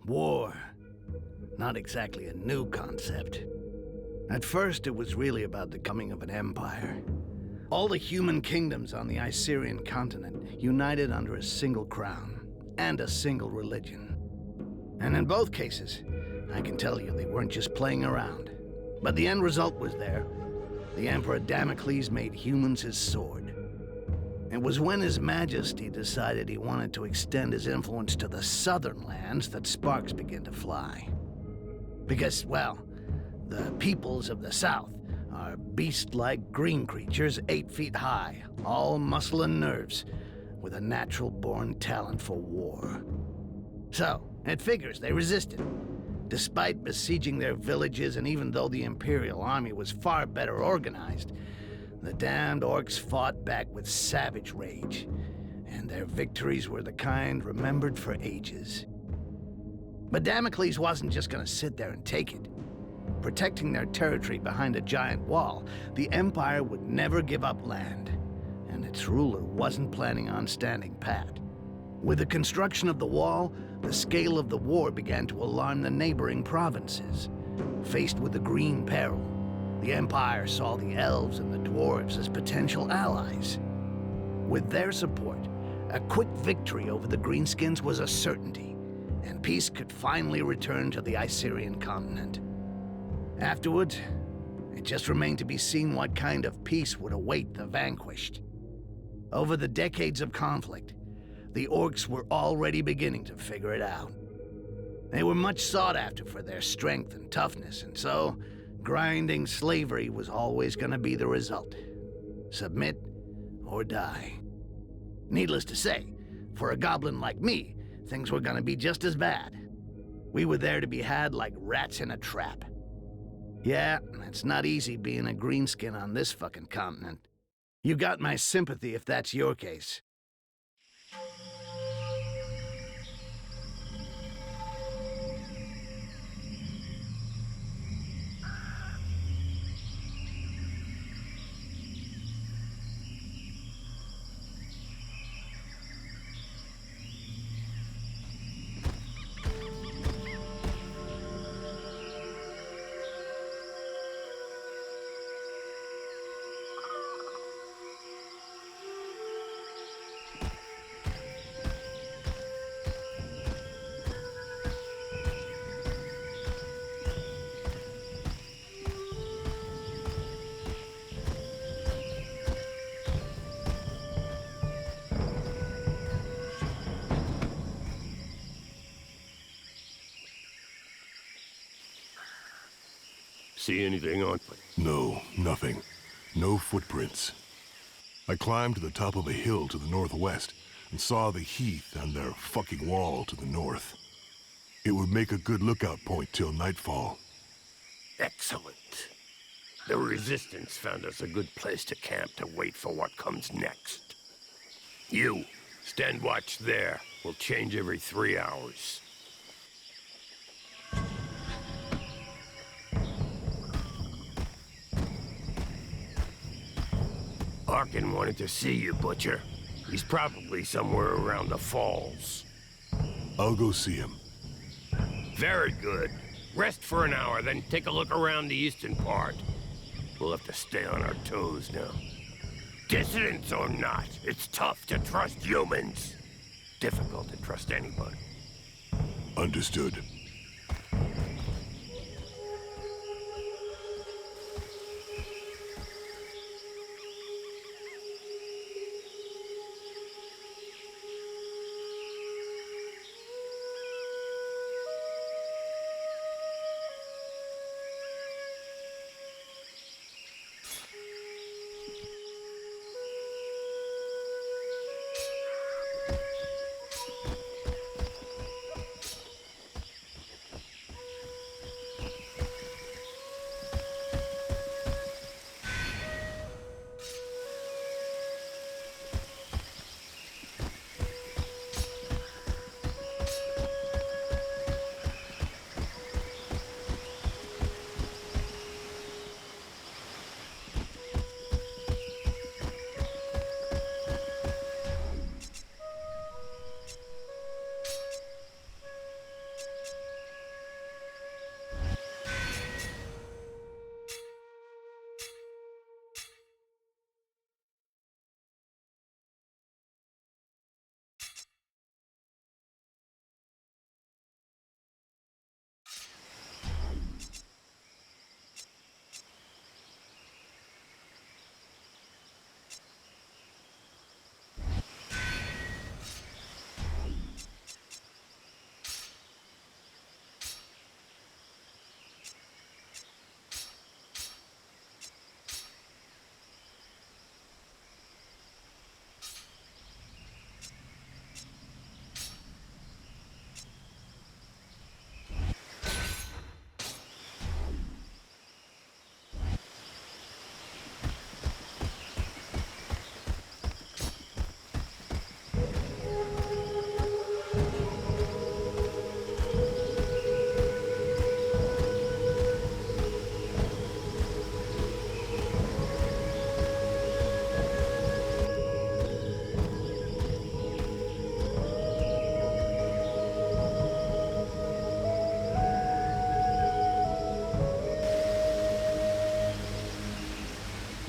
War. Not exactly a new concept. At first, it was really about the coming of an empire. All the human kingdoms on the Icerian continent united under a single crown and a single religion. And in both cases, I can tell you they weren't just playing around. But the end result was there. The Emperor Damocles made humans his sword. It was when His Majesty decided he wanted to extend his influence to the southern lands that sparks began to fly. Because, well, the peoples of the south are beast-like green creatures 8 feet high, all muscle and nerves, with a natural-born talent for war. So, it figures they resisted. Despite besieging their villages, and even though the Imperial army was far better organized, the damned orcs fought back with savage rage, and their victories were the kind remembered for ages. But Damocles wasn't just gonna sit there and take it. Protecting their territory behind a giant wall, the Empire would never give up land, and its ruler wasn't planning on standing pat. With the construction of the wall, the scale of the war began to alarm the neighboring provinces. Faced with the Green Peril, the Empire saw the elves and the dwarves as potential allies. With their support, a quick victory over the Greenskins was a certainty, and peace could finally return to the Icerian continent. Afterwards, it just remained to be seen what kind of peace would await the vanquished. Over the decades of conflict, the orcs were already beginning to figure it out. They were much sought after for their strength and toughness, and so grinding slavery was always going to be the result. Submit or die. Needless to say, for a goblin like me, things were going to be just as bad. We were there to be had like rats in a trap. Yeah, it's not easy being a greenskin on this fucking continent. You got my sympathy if that's your case. See anything on? No, nothing. No footprints. I climbed to the top of a hill to the northwest and saw the heath and their fucking wall to the north. It would make a good lookout point till nightfall. Excellent. The Resistance found us a good place to camp to wait for what comes next. You, stand watch there. We'll change every 3 hours. Arkin wanted to see you, Butcher. He's probably somewhere around the falls. I'll go see him. Very good. Rest for an hour, then take a look around the eastern part. We'll have to stay on our toes now. Dissidents or not, it's tough to trust humans. Difficult to trust anybody. Understood.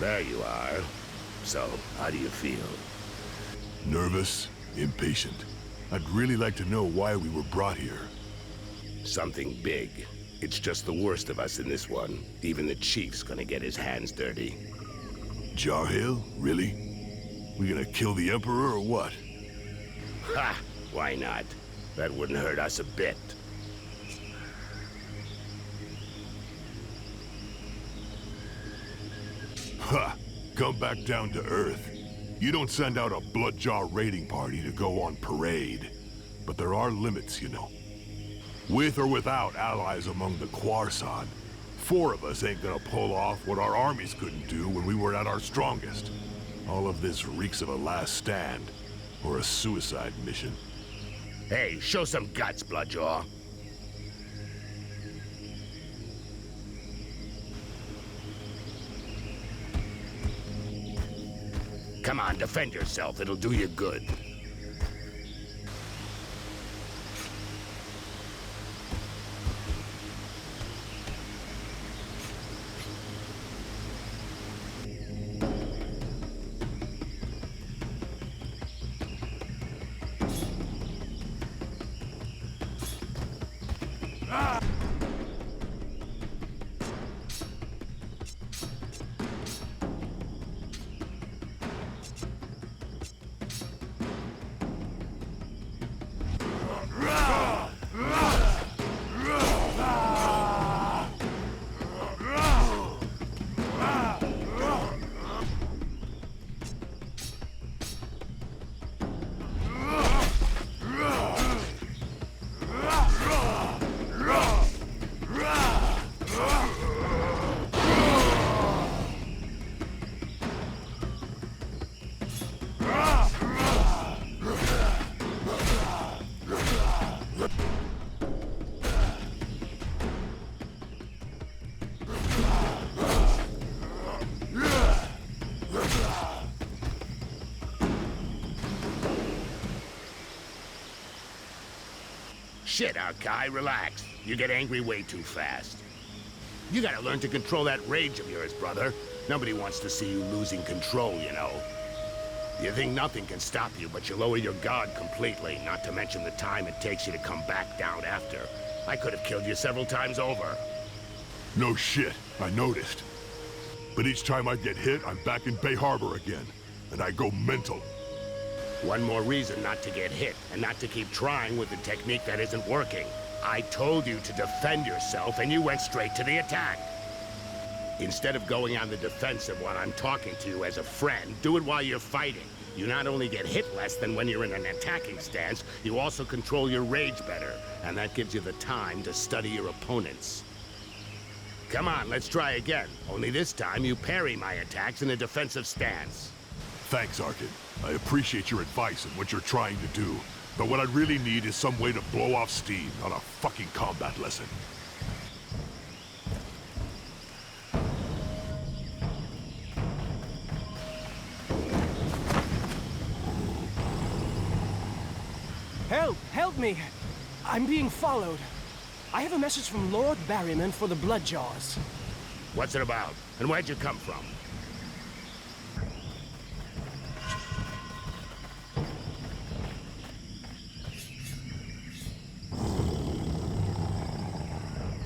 There you are. So, how do you feel? Nervous, impatient. I'd really like to know why we were brought here. Something big. It's just the worst of us in this one. Even the chief's gonna get his hands dirty. Jarhill? Really? We gonna kill the Emperor or what? Ha! Why not? That wouldn't hurt us a bit. Ha! Come back down to Earth. You don't send out a Bloodjaw raiding party to go on parade. But there are limits, you know. With or without allies among the Quarsan, 4 of us ain't gonna pull off what our armies couldn't do when we were at our strongest. All of this reeks of a last stand, or a suicide mission. Hey, show some guts, Bloodjaw. Come on, defend yourself. It'll do you good. Shit, Arkai, relax. You get angry way too fast. You gotta learn to control that rage of yours, brother. Nobody wants to see you losing control, you know. You think nothing can stop you, but you lower your guard completely, not to mention the time it takes you to come back down after. I could have killed you several times over. No shit, I noticed. But each time I get hit, I'm back in Bay Harbor again, and I go mental. One more reason not to get hit, and not to keep trying with the technique that isn't working. I told you to defend yourself, and you went straight to the attack. Instead of going on the defensive while I'm talking to you as a friend, do it while you're fighting. You not only get hit less than when you're in an attacking stance, you also control your rage better, and that gives you the time to study your opponents. Come on, let's try again. Only this time you parry my attacks in a defensive stance. Thanks, Arkin. I appreciate your advice and what you're trying to do. But what I really need is some way to blow off steam, not a fucking combat lesson. Help! Help me! I'm being followed. I have a message from Lord Barryman for the Bloodjaws. What's it about? And where'd you come from?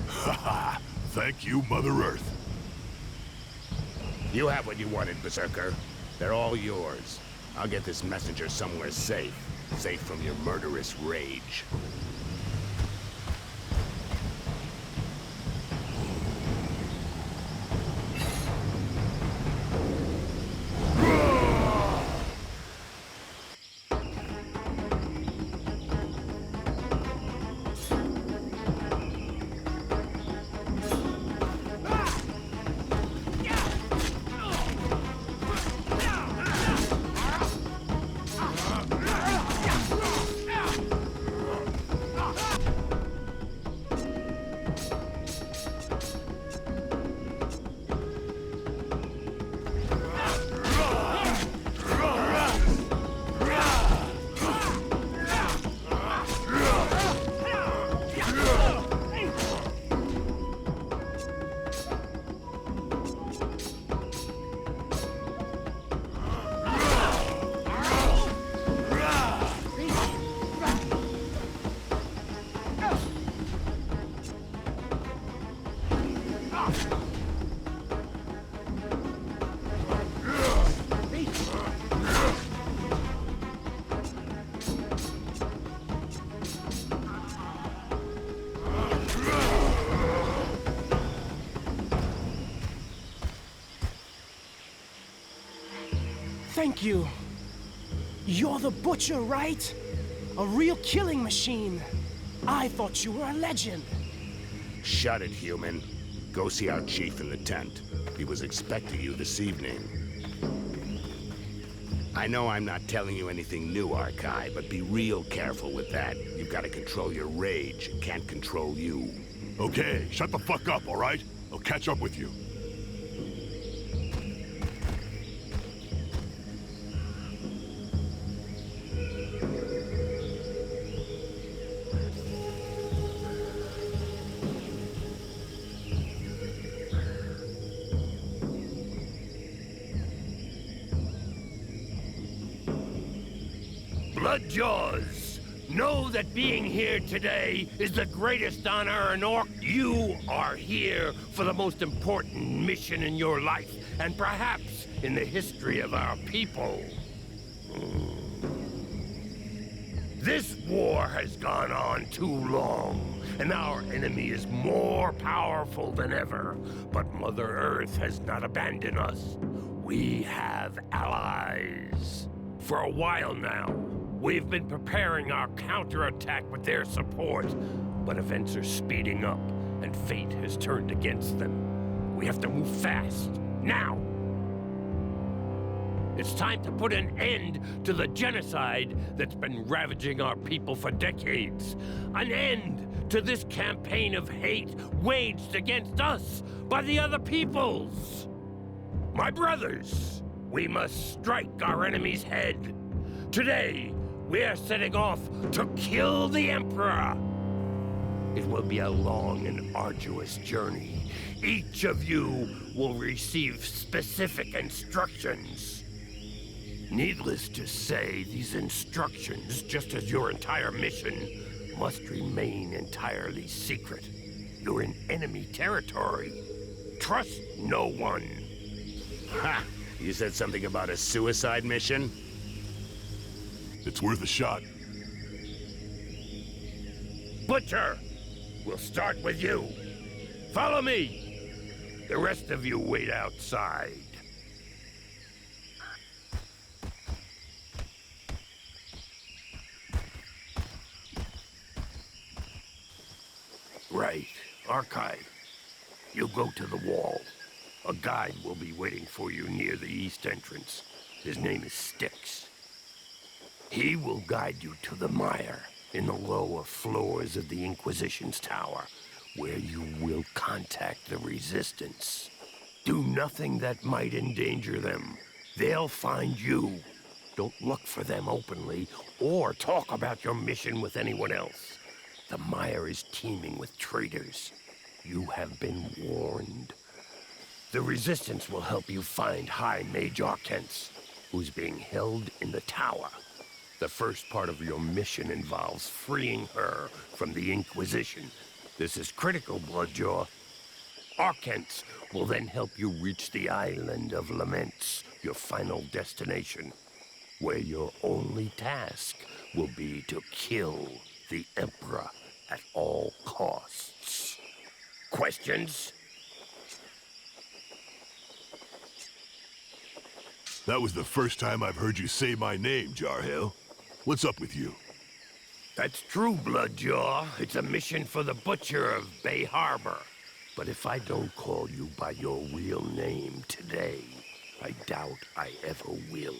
Haha! Thank you, Mother Earth. You have what you wanted, Berserker. They're all yours. I'll get this messenger somewhere safe. Safe from your murderous rage. Thank you. You're the butcher, right? A real killing machine. I thought you were a legend. Shut it, human. Go see our chief in the tent. He was expecting you this evening. I know I'm not telling you anything new, Arkai, but be real careful with that. You've got to control your rage. It can't control you. Okay, shut the fuck up, all right? I'll catch up with you. Bloodjaws, know that being here today is the greatest honor an orc. You are here for the most important mission in your life, and perhaps in the history of our people. This war has gone on too long, and our enemy is more powerful than ever. But Mother Earth has not abandoned us. We have allies. For a while now, we've been preparing our counterattack with their support, but events are speeding up, and fate has turned against them. We have to move fast, now! It's time to put an end to the genocide that's been ravaging our people for decades. An end to this campaign of hate waged against us by the other peoples. My brothers, we must strike our enemy's head. Today, we are setting off to kill the Emperor. It will be a long and arduous journey. Each of you will receive specific instructions. Needless to say, these instructions, just as your entire mission, must remain entirely secret. You're in enemy territory. Trust no one. Ha! You said something about a suicide mission? It's worth a shot. Butcher, we'll start with you. Follow me. The rest of you wait outside. Right. Archive. You go to the wall. A guide will be waiting for you near the east entrance. His name is Styx. He will guide you to the mire in the lower floors of the Inquisition's tower, where you will contact the Resistance. Do nothing that might endanger them. They'll find you. Don't look for them openly or talk about your mission with anyone else. The mire is teeming with traitors. You have been warned. The Resistance will help you find High Mage Arcens, who's being held in the tower. The first part of your mission involves freeing her from the Inquisition. This is critical, Bloodjaw. Arcens will then help you reach the island of Lembre-se, your final destination, where your only task will be to kill the Emperor at all costs. Questions? That was the first time I've heard you say my name, Jarhill. What's up with you? That's true, Bloodjaw. It's a mission for the Butcher of Bay Harbor. But if I don't call you by your real name today, I doubt I ever will.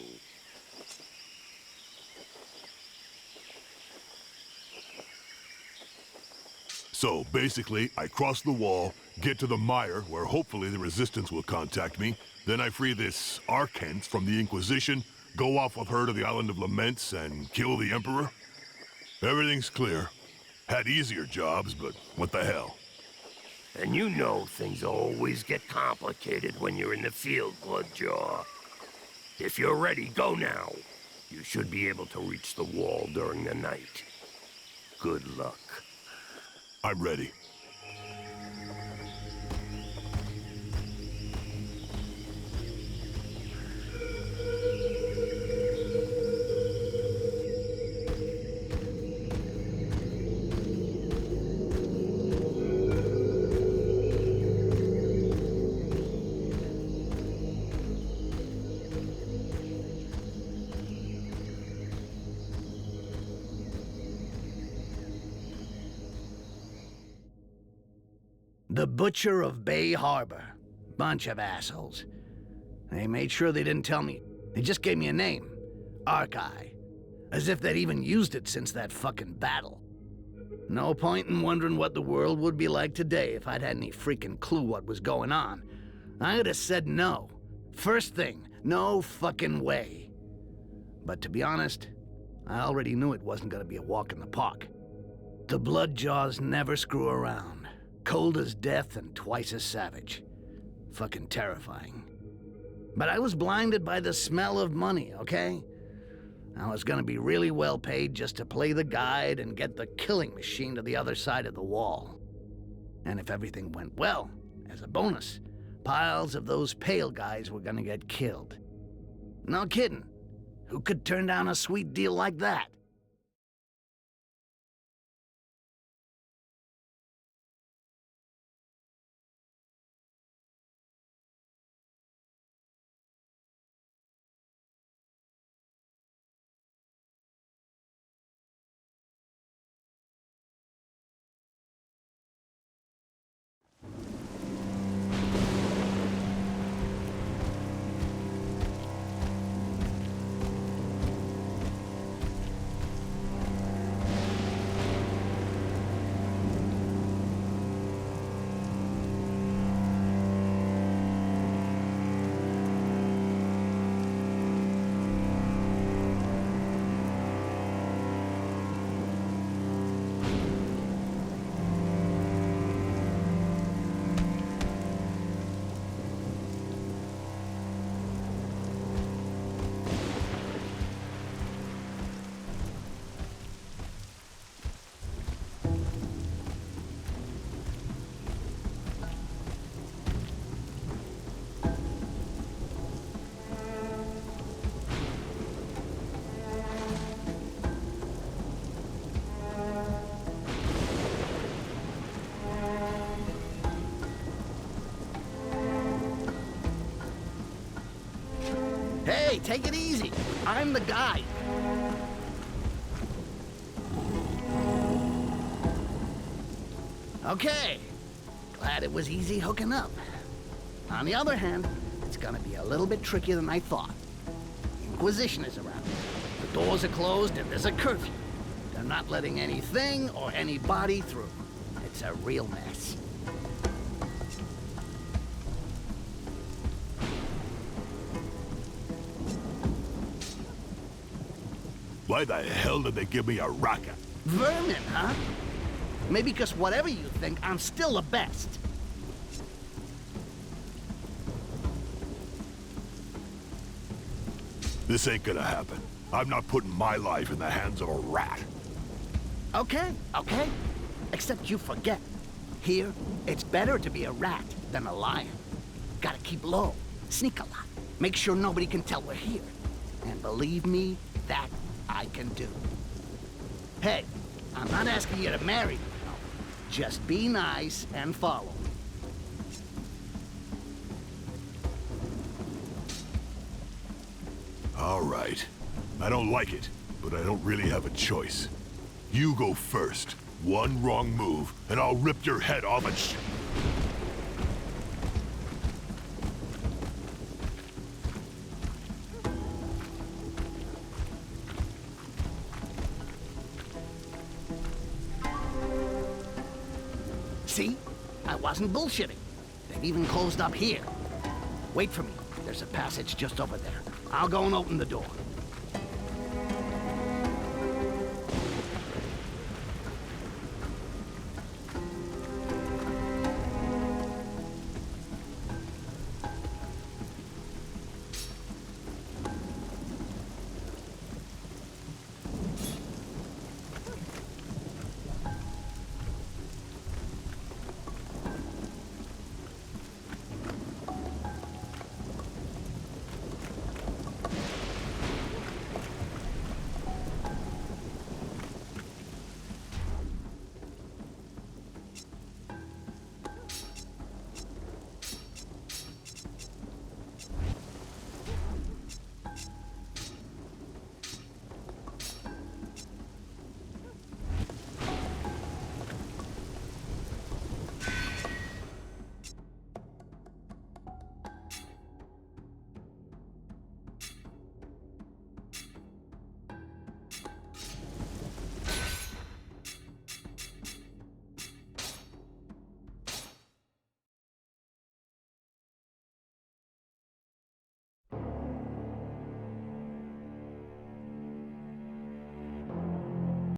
So, basically, I cross the wall, get to the mire, where hopefully the Resistance will contact me, then I free this Arcens from the Inquisition, go off with her to the island of Lembre-se, and kill the Emperor? Everything's clear. Had easier jobs, but what the hell? And you know things always get complicated when you're in the field, Bloodjaw. If you're ready, go now. You should be able to reach the wall during the night. Good luck. I'm ready. The Butcher of Bay Harbor. Bunch of assholes. They made sure they didn't tell me. They just gave me a name. Archai. As if they'd even used it since that fucking battle. No point in wondering what the world would be like today if I'd had any freaking clue what was going on. I'd have said no. First thing, no fucking way. But to be honest, I already knew it wasn't gonna be a walk in the park. The Bloodjaws never screw around. Cold as death and twice as savage. Fucking terrifying. But I was blinded by the smell of money, okay? I was gonna be really well paid just to play the guide and get the killing machine to the other side of the wall. And if everything went well, as a bonus, piles of those pale guys were gonna get killed. No kidding. Who could turn down a sweet deal like that? Hey, take it easy. I'm the guy. Okay. Glad it was easy hooking up. On the other hand, it's gonna be a little bit trickier than I thought. Inquisition is around. The doors are closed and there's a curfew. They're not letting anything or anybody through. It's a real mess. Why the hell did they give me a rocket? Vermin, huh? Maybe because whatever you think, I'm still the best. This ain't gonna happen. I'm not putting my life in the hands of a rat. Okay. Except you forget. Here, it's better to be a rat than a lion. Gotta keep low, sneak a lot, make sure nobody can tell we're here. And believe me, that I can do. Hey, I'm not asking you to marry me, no. Just be nice and follow me. All right. I don't like it, but I don't really have a choice. You go first. One wrong move, and I'll rip your head off and See? I wasn't bullshitting. They've even closed up here. Wait for me. There's a passage just over there. I'll go and open the door.